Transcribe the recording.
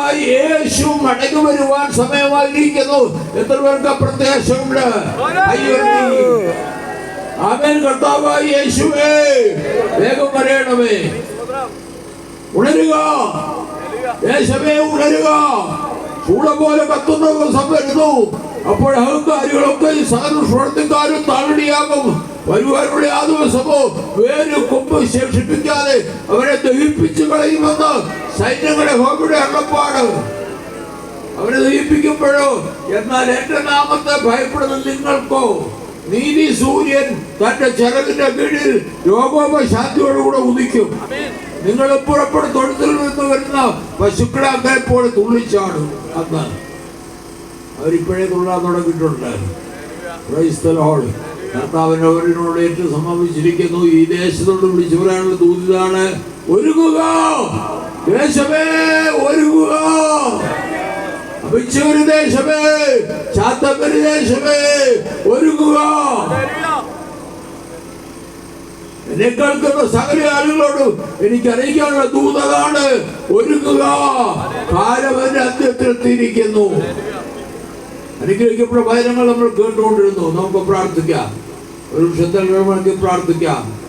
യേശു മടങ്ങി വരുവാൻ സമയമായിരിക്കുന്നു. എത്ര പേർക്ക് പ്രത്യാശയുണ്ട്? ആമേൻ. കർത്താവായ യേശുവേ, വേഗം വരേണമേ. ഉണരുക യേശുവേ, ഉണരുക. ചൂളം പോലെ കത്തുന്ന ദിവസം വരുന്നു. അപ്പോൾ അഹങ്കാരികളൊക്കെ ഈ സകലകാരും താഴടിയാകും. വരുവാനുള്ള ആ ദിവസമോ വേര് കൊമ്പ് ശേഷിപ്പിക്കാതെ അവരെ ദഹിപ്പിച്ചു കളയുമെന്ന് സൈന്യങ്ങളുടെ ഹോമിയുടെ അള്ളപ്പാട്. അവരെ ദഹിപ്പിക്കുമ്പോഴോ, എന്നാൽ എന്റെ നാമത്തെ ഭയപ്പെടുന്ന നിങ്ങൾക്കോ നീതി സൂര്യൻ തന്റെ ചിറകിന്റെ കീഴിൽ രോഗോപശാന്തിയോടുകൂടെ ഉദിക്കും. നിങ്ങൾ പുറപ്പെടും തൊഴുത്തിൽ നിന്ന് വരുന്ന പശുക്കളെ അങ്ങനെ പോലെ തുള്ളിച്ചാടും. അന്ന് അവരിപ്പോഴേ തുള്ളാൻ തുടങ്ങിയിട്ടുണ്ട്. കർത്താവിന് അവരിനോട് ഏറ്റവും സമ്മതിച്ചിരിക്കുന്നു. ഈ ദേശത്തോട് വിളിച്ചു പറയാനുള്ള ദൂതിതാണ്, ഒരുങ്ങുക ദേശമേ, ഒരുങ്ങുക. അഭിച്ചൊരു ദേശമേ, ചാത്തപ്പരി ദേശമേ, ഒരുങ്ങുക. എന്നെ കേൾക്കുന്ന സകല ആളുകളോടും എനിക്ക് അറിയിക്കാനുള്ള ദൂതമാണ്, ഒരുങ്ങുക. കാലം അതിന്റെ അന്ത്യത്തിൽ എത്തിയിരിക്കുന്നു. അനുഗ്രഹിക്കപ്പെട്ട വചനങ്ങൾ നമ്മൾ കേട്ടുകൊണ്ടിരുന്നു. നമുക്ക് പ്രാർത്ഥിക്കാം. ഒരു നിമിഷത്തിൽ പ്രാർത്ഥിക്കാം.